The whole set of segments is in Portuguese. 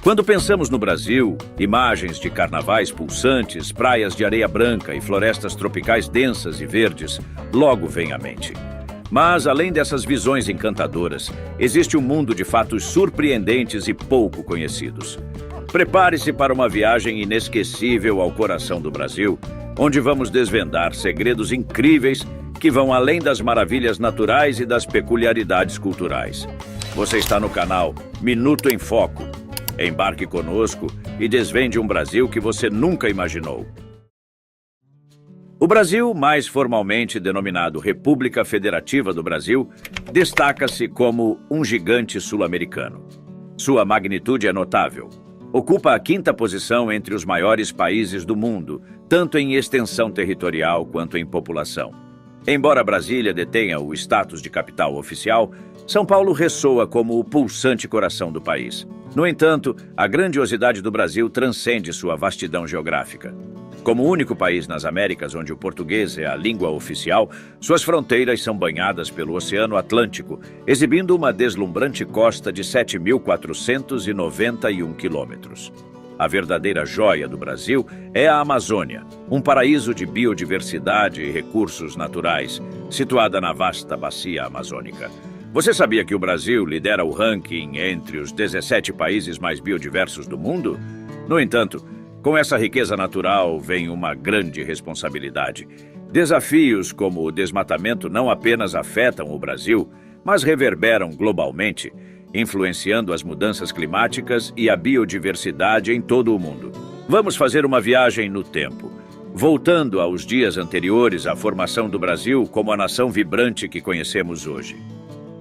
Quando pensamos no Brasil, imagens de carnavais pulsantes, praias de areia branca e florestas tropicais densas e verdes logo vêm à mente. Mas, além dessas visões encantadoras, existe um mundo de fatos surpreendentes e pouco conhecidos. Prepare-se para uma viagem inesquecível ao coração do Brasil, onde vamos desvendar segredos incríveis que vão além das maravilhas naturais e das peculiaridades culturais. Você está no canal Minuto em Foco. Embarque conosco e desvende um Brasil que você nunca imaginou. O Brasil, mais formalmente denominado República Federativa do Brasil, destaca-se como um gigante sul-americano. Sua magnitude é notável. Ocupa a 5ª posição entre os maiores países do mundo, tanto em extensão territorial quanto em população. Embora Brasília detenha o status de capital oficial, São Paulo ressoa como o pulsante coração do país. No entanto, a grandiosidade do Brasil transcende sua vastidão geográfica. Como o único país nas Américas onde o português é a língua oficial, suas fronteiras são banhadas pelo Oceano Atlântico, exibindo uma deslumbrante costa de 7.491 quilômetros. A verdadeira joia do Brasil é a Amazônia, um paraíso de biodiversidade e recursos naturais, situada na vasta bacia amazônica. Você sabia que o Brasil lidera o ranking entre os 17 países mais biodiversos do mundo? No entanto, com essa riqueza natural vem uma grande responsabilidade. Desafios como o desmatamento não apenas afetam o Brasil, mas reverberam globalmente, influenciando as mudanças climáticas e a biodiversidade em todo o mundo. Vamos fazer uma viagem no tempo, voltando aos dias anteriores à formação do Brasil como a nação vibrante que conhecemos hoje.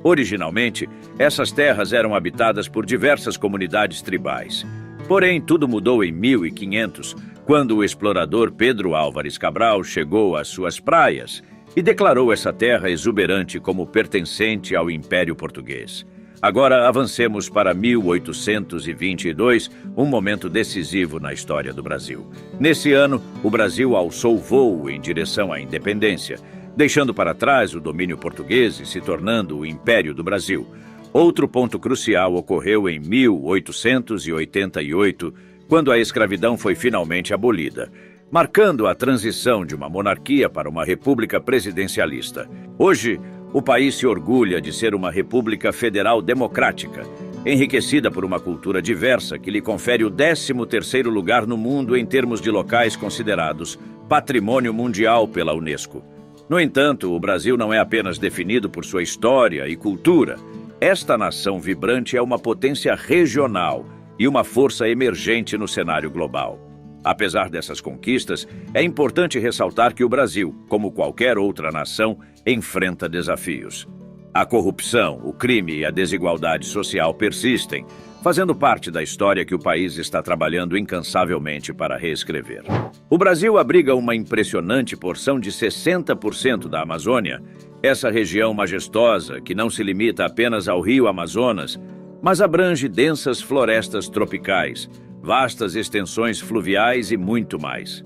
Originalmente, essas terras eram habitadas por diversas comunidades tribais. Porém, tudo mudou em 1500, quando o explorador Pedro Álvares Cabral chegou às suas praias e declarou essa terra exuberante como pertencente ao Império Português. Agora avancemos para 1822, um momento decisivo na história do Brasil. Nesse ano, o Brasil alçou voo em direção à independência, deixando para trás o domínio português e se tornando o Império do Brasil. Outro ponto crucial ocorreu em 1888, quando a escravidão foi finalmente abolida, marcando a transição de uma monarquia para uma república presidencialista. Hoje, o país se orgulha de ser uma república federal democrática, enriquecida por uma cultura diversa que lhe confere o 13º lugar no mundo em termos de locais considerados Patrimônio Mundial pela Unesco. No entanto, o Brasil não é apenas definido por sua história e cultura. Esta nação vibrante é uma potência regional e uma força emergente no cenário global. Apesar dessas conquistas, é importante ressaltar que o Brasil, como qualquer outra nação, enfrenta desafios. A corrupção, o crime e a desigualdade social persistem, fazendo parte da história que o país está trabalhando incansavelmente para reescrever. O Brasil abriga uma impressionante porção de 60% da Amazônia, essa região majestosa que não se limita apenas ao rio Amazonas, mas abrange densas florestas tropicais, vastas extensões fluviais e muito mais.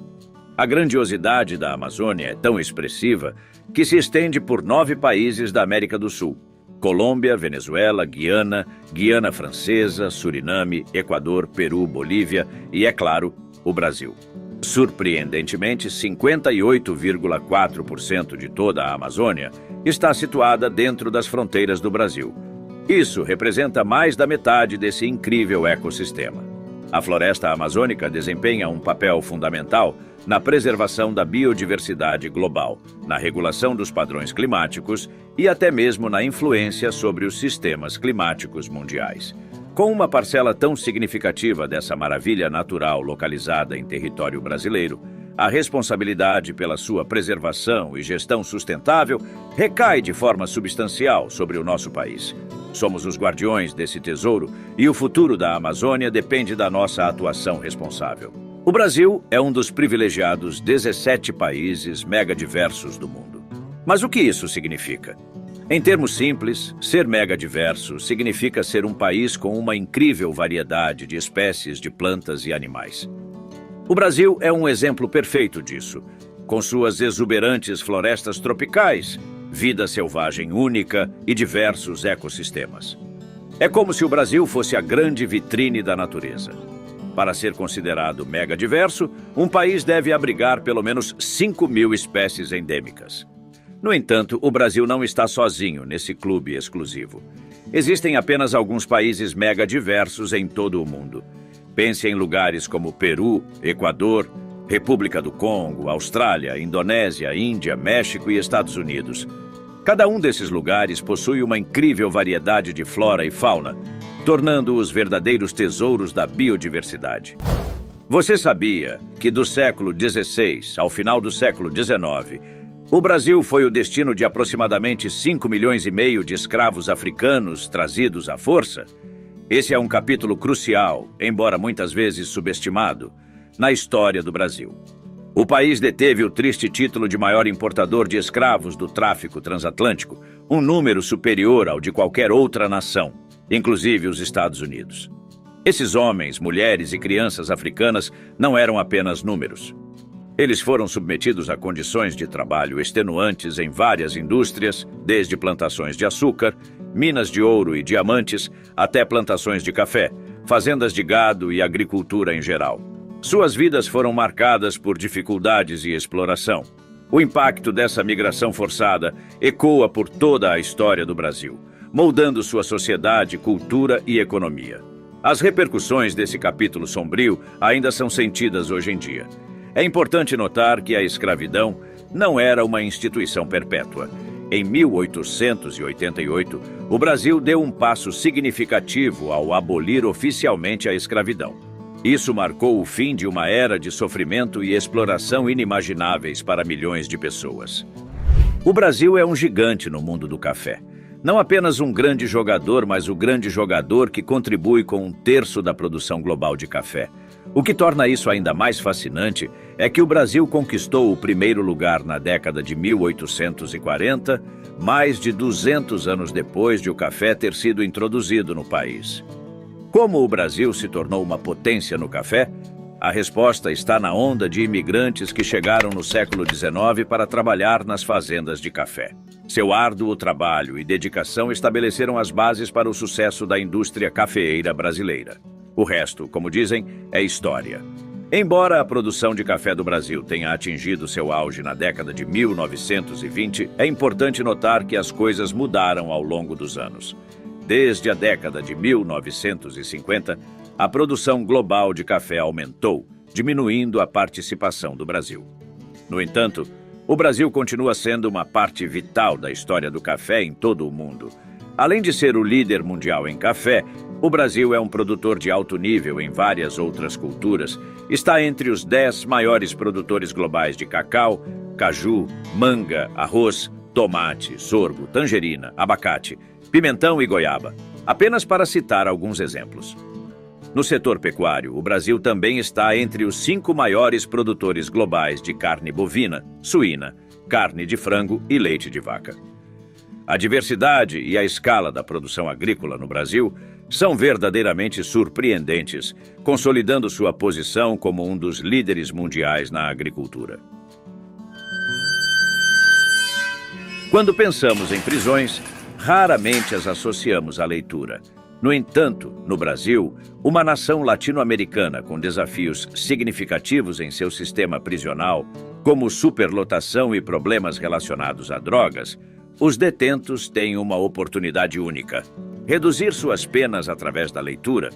A grandiosidade da Amazônia é tão expressiva que se estende por 9 países da América do Sul: Colômbia, Venezuela, Guiana, Guiana Francesa, Suriname, Equador, Peru, Bolívia e, é claro, o Brasil. Surpreendentemente, 58,4% de toda a Amazônia está situada dentro das fronteiras do Brasil. Isso representa mais da metade desse incrível ecossistema. A floresta amazônica desempenha um papel fundamental na preservação da biodiversidade global, na regulação dos padrões climáticos e até mesmo na influência sobre os sistemas climáticos mundiais. Com uma parcela tão significativa dessa maravilha natural localizada em território brasileiro, a responsabilidade pela sua preservação e gestão sustentável recai de forma substancial sobre o nosso país. Somos os guardiões desse tesouro e o futuro da Amazônia depende da nossa atuação responsável. O Brasil é um dos privilegiados 17 países megadiversos do mundo. Mas o que isso significa? Em termos simples, ser megadiverso significa ser um país com uma incrível variedade de espécies de plantas e animais. O Brasil é um exemplo perfeito disso, com suas exuberantes florestas tropicais, vida selvagem única e diversos ecossistemas. É como se o Brasil fosse a grande vitrine da natureza. Para ser considerado megadiverso, um país deve abrigar pelo menos 5.000 espécies endêmicas. No entanto, o Brasil não está sozinho nesse clube exclusivo. Existem apenas alguns países megadiversos em todo o mundo. Pense em lugares como Peru, Equador, República do Congo, Austrália, Indonésia, Índia, México e Estados Unidos. Cada um desses lugares possui uma incrível variedade de flora e fauna, tornando-os verdadeiros tesouros da biodiversidade. Você sabia que do século XVI ao final do século XIX, o Brasil foi o destino de aproximadamente 5,5 milhões de escravos africanos trazidos à força? Esse é um capítulo crucial, embora muitas vezes subestimado, na história do Brasil. O país deteve o triste título de maior importador de escravos do tráfico transatlântico, um número superior ao de qualquer outra nação, inclusive os Estados Unidos. Esses homens, mulheres e crianças africanas não eram apenas números. Eles foram submetidos a condições de trabalho extenuantes em várias indústrias, desde plantações de açúcar, minas de ouro e diamantes, até plantações de café, fazendas de gado e agricultura em geral. Suas vidas foram marcadas por dificuldades e exploração. O impacto dessa migração forçada ecoa por toda a história do Brasil, moldando sua sociedade, cultura e economia. As repercussões desse capítulo sombrio ainda são sentidas hoje em dia. É importante notar que a escravidão não era uma instituição perpétua. Em 1888, o Brasil deu um passo significativo ao abolir oficialmente a escravidão. Isso marcou o fim de uma era de sofrimento e exploração inimagináveis para milhões de pessoas. O Brasil é um gigante no mundo do café. Não apenas um grande jogador, mas o grande jogador que contribui com 1/3 da produção global de café. O que torna isso ainda mais fascinante é que o Brasil conquistou o primeiro lugar na década de 1840, mais de 200 anos depois de o café ter sido introduzido no país. Como o Brasil se tornou uma potência no café? A resposta está na onda de imigrantes que chegaram no século XIX para trabalhar nas fazendas de café. Seu árduo trabalho e dedicação estabeleceram as bases para o sucesso da indústria cafeeira brasileira. O resto, como dizem, é história. Embora a produção de café do Brasil tenha atingido seu auge na década de 1920, é importante notar que as coisas mudaram ao longo dos anos. Desde a década de 1950, a produção global de café aumentou, diminuindo a participação do Brasil. No entanto, o Brasil continua sendo uma parte vital da história do café em todo o mundo. Além de ser o líder mundial em café, o Brasil é um produtor de alto nível em várias outras culturas. Está entre os 10 maiores produtores globais de cacau, caju, manga, arroz, tomate, sorgo, tangerina, abacate, pimentão e goiaba, apenas para citar alguns exemplos. No setor pecuário, o Brasil também está entre os 5 maiores produtores globais de carne bovina, suína, carne de frango e leite de vaca. A diversidade e a escala da produção agrícola no Brasil são verdadeiramente surpreendentes, consolidando sua posição como um dos líderes mundiais na agricultura. Quando pensamos em prisões, raramente as associamos à leitura. No entanto, no Brasil, uma nação latino-americana com desafios significativos em seu sistema prisional, como superlotação e problemas relacionados a drogas, os detentos têm uma oportunidade única: reduzir suas penas através da leitura.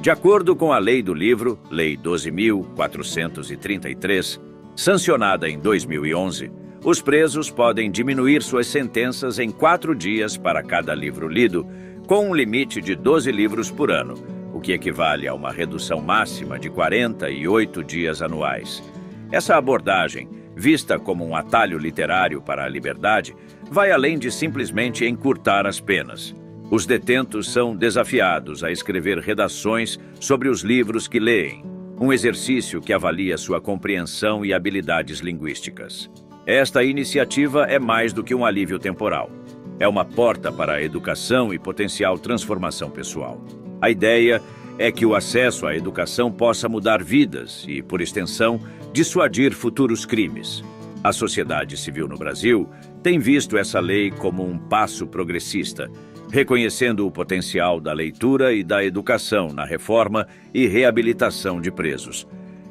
De acordo com a lei do livro, Lei 12.433, sancionada em 2011, os presos podem diminuir suas sentenças em 4 dias para cada livro lido, com um limite de 12 livros por ano, o que equivale a uma redução máxima de 48 dias anuais. Essa abordagem, vista como um atalho literário para a liberdade, vai além de simplesmente encurtar as penas. Os detentos são desafiados a escrever redações sobre os livros que leem, um exercício que avalia sua compreensão e habilidades linguísticas. Esta iniciativa é mais do que um alívio temporal. É uma porta para a educação e potencial transformação pessoal. A ideia é que o acesso à educação possa mudar vidas e, por extensão, dissuadir futuros crimes. A sociedade civil no Brasil tem visto essa lei como um passo progressista, reconhecendo o potencial da leitura e da educação na reforma e reabilitação de presos.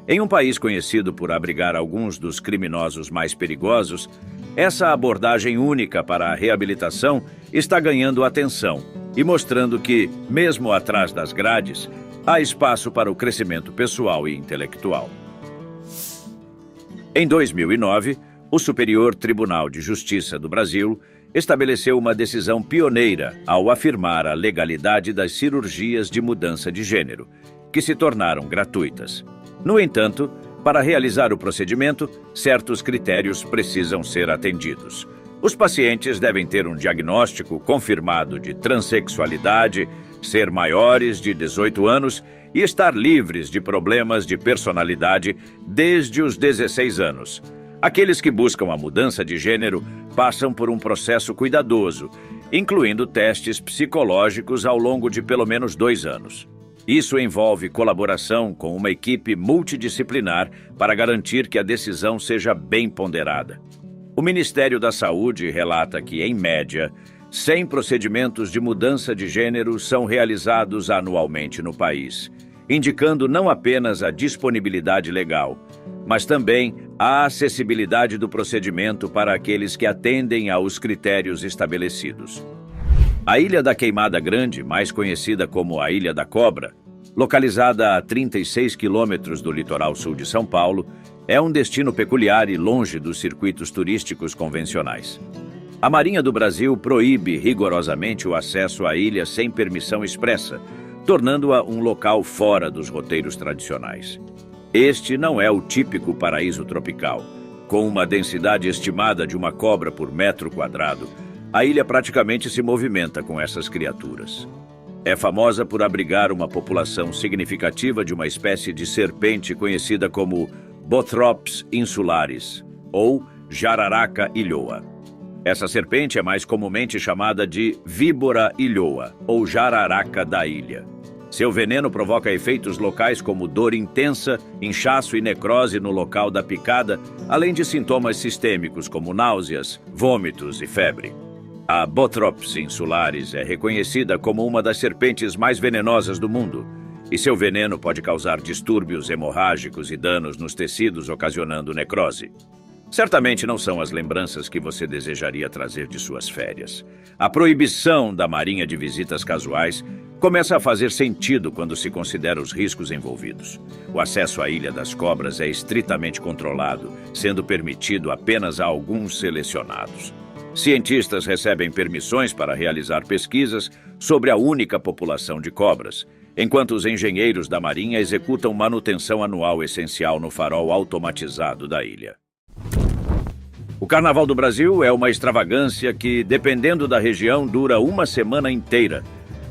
Em um país conhecido por abrigar alguns dos criminosos mais perigosos, essa abordagem única para a reabilitação está ganhando atenção e mostrando que, mesmo atrás das grades, há espaço para o crescimento pessoal e intelectual. Em 2009, o Superior Tribunal de Justiça do Brasil estabeleceu uma decisão pioneira ao afirmar a legalidade das cirurgias de mudança de gênero, que se tornaram gratuitas. No entanto, para realizar o procedimento, certos critérios precisam ser atendidos. Os pacientes devem ter um diagnóstico confirmado de transexualidade, ser maiores de 18 anos e estar livres de problemas de personalidade desde os 16 anos. Aqueles que buscam a mudança de gênero passam por um processo cuidadoso, incluindo testes psicológicos ao longo de pelo menos 2 anos. Isso envolve colaboração com uma equipe multidisciplinar para garantir que a decisão seja bem ponderada. O Ministério da Saúde relata que, em média, 100 procedimentos de mudança de gênero são realizados anualmente no país, indicando não apenas a disponibilidade legal, mas também a acessibilidade do procedimento para aqueles que atendem aos critérios estabelecidos. A Ilha da Queimada Grande, mais conhecida como a Ilha da Cobra, localizada a 36 quilômetros do litoral sul de São Paulo, é um destino peculiar e longe dos circuitos turísticos convencionais. A Marinha do Brasil proíbe rigorosamente o acesso à ilha sem permissão expressa, tornando-a um local fora dos roteiros tradicionais. Este não é o típico paraíso tropical. Com uma densidade estimada de uma cobra por metro quadrado, a ilha praticamente se movimenta com essas criaturas. É famosa por abrigar uma população significativa de uma espécie de serpente conhecida como Bothrops insularis, ou jararaca ilhoa. Essa serpente é mais comumente chamada de víbora ilhoa, ou jararaca da ilha. Seu veneno provoca efeitos locais como dor intensa, inchaço e necrose no local da picada, além de sintomas sistêmicos como náuseas, vômitos e febre. A Bothrops insularis é reconhecida como uma das serpentes mais venenosas do mundo, e seu veneno pode causar distúrbios hemorrágicos e danos nos tecidos, ocasionando necrose. Certamente não são as lembranças que você desejaria trazer de suas férias. A proibição da Marinha de visitas casuais começa a fazer sentido quando se considera os riscos envolvidos. O acesso à Ilha das Cobras é estritamente controlado, sendo permitido apenas a alguns selecionados. Cientistas recebem permissões para realizar pesquisas sobre a única população de cobras, enquanto os engenheiros da Marinha executam manutenção anual essencial no farol automatizado da ilha. O Carnaval do Brasil é uma extravagância que, dependendo da região, dura uma semana inteira,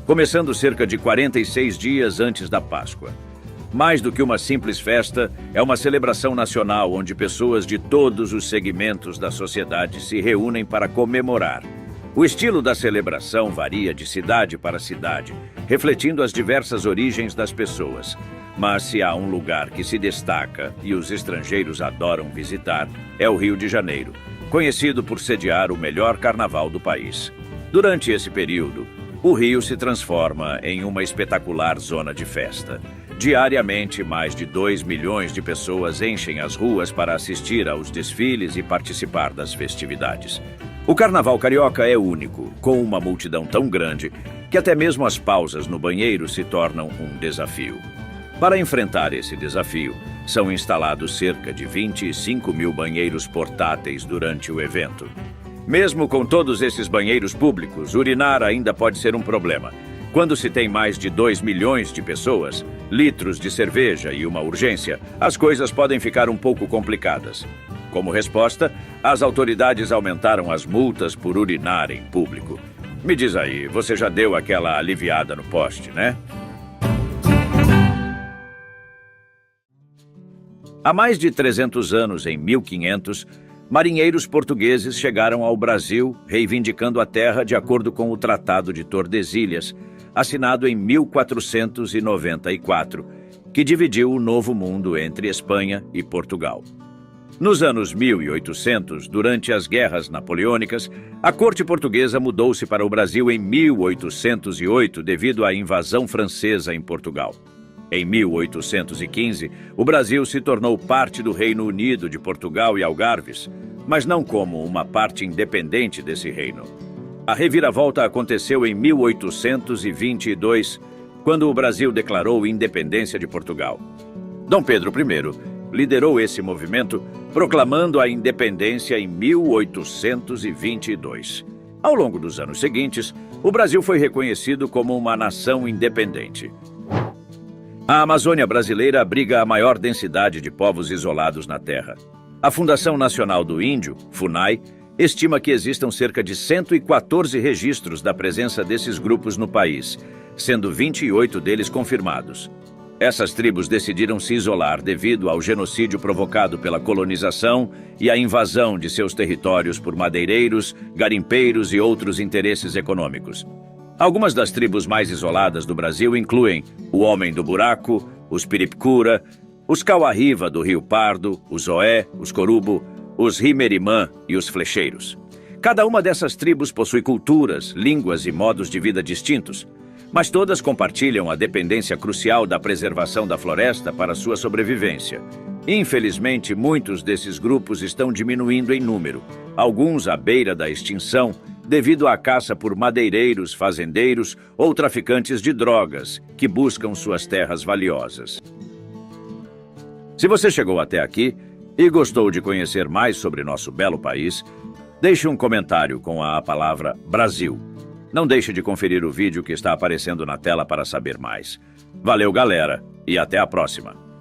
começando cerca de 46 dias antes da Páscoa. Mais do que uma simples festa, é uma celebração nacional onde pessoas de todos os segmentos da sociedade se reúnem para comemorar. O estilo da celebração varia de cidade para cidade, refletindo as diversas origens das pessoas. Mas se há um lugar que se destaca e os estrangeiros adoram visitar, é o Rio de Janeiro, conhecido por sediar o melhor carnaval do país. Durante esse período, o Rio se transforma em uma espetacular zona de festa. Diariamente, mais de 2 milhões de pessoas enchem as ruas para assistir aos desfiles e participar das festividades. O Carnaval Carioca é único, com uma multidão tão grande que até mesmo as pausas no banheiro se tornam um desafio. Para enfrentar esse desafio, são instalados cerca de 25 mil banheiros portáteis durante o evento. Mesmo com todos esses banheiros públicos, urinar ainda pode ser um problema. Quando se tem mais de 2 milhões de pessoas, litros de cerveja e uma urgência, as coisas podem ficar um pouco complicadas. Como resposta, as autoridades aumentaram as multas por urinar em público. Me diz aí, você já deu aquela aliviada no poste, né? Há mais de 300 anos, em 1500, marinheiros portugueses chegaram ao Brasil reivindicando a terra de acordo com o Tratado de Tordesilhas, assinado em 1494, que dividiu o Novo Mundo entre Espanha e Portugal. Nos anos 1800, durante as guerras napoleônicas, a corte portuguesa mudou-se para o Brasil em 1808 devido à invasão francesa em Portugal. Em 1815, o Brasil se tornou parte do Reino Unido de Portugal e Algarves, mas não como uma parte independente desse reino. A reviravolta aconteceu em 1822, quando o Brasil declarou independência de Portugal. Dom Pedro I liderou esse movimento, proclamando a independência em 1822. Ao longo dos anos seguintes, o Brasil foi reconhecido como uma nação independente. A Amazônia brasileira abriga a maior densidade de povos isolados na Terra. A Fundação Nacional do Índio, FUNAI, estima que existam cerca de 114 registros da presença desses grupos no país, sendo 28 deles confirmados. Essas tribos decidiram se isolar devido ao genocídio provocado pela colonização e a invasão de seus territórios por madeireiros, garimpeiros e outros interesses econômicos. Algumas das tribos mais isoladas do Brasil incluem o Homem do Buraco, os Piripicura, os Cauarriva do Rio Pardo, os Oé, os Corubo, os Rimerimã e os Flecheiros. Cada uma dessas tribos possui culturas, línguas e modos de vida distintos, mas todas compartilham a dependência crucial da preservação da floresta para sua sobrevivência. Infelizmente, muitos desses grupos estão diminuindo em número, alguns à beira da extinção, devido à caça por madeireiros, fazendeiros ou traficantes de drogas que buscam suas terras valiosas. Se você chegou até aqui e gostou de conhecer mais sobre nosso belo país, deixe um comentário com a palavra Brasil. Não deixe de conferir o vídeo que está aparecendo na tela para saber mais. Valeu, galera, e até a próxima!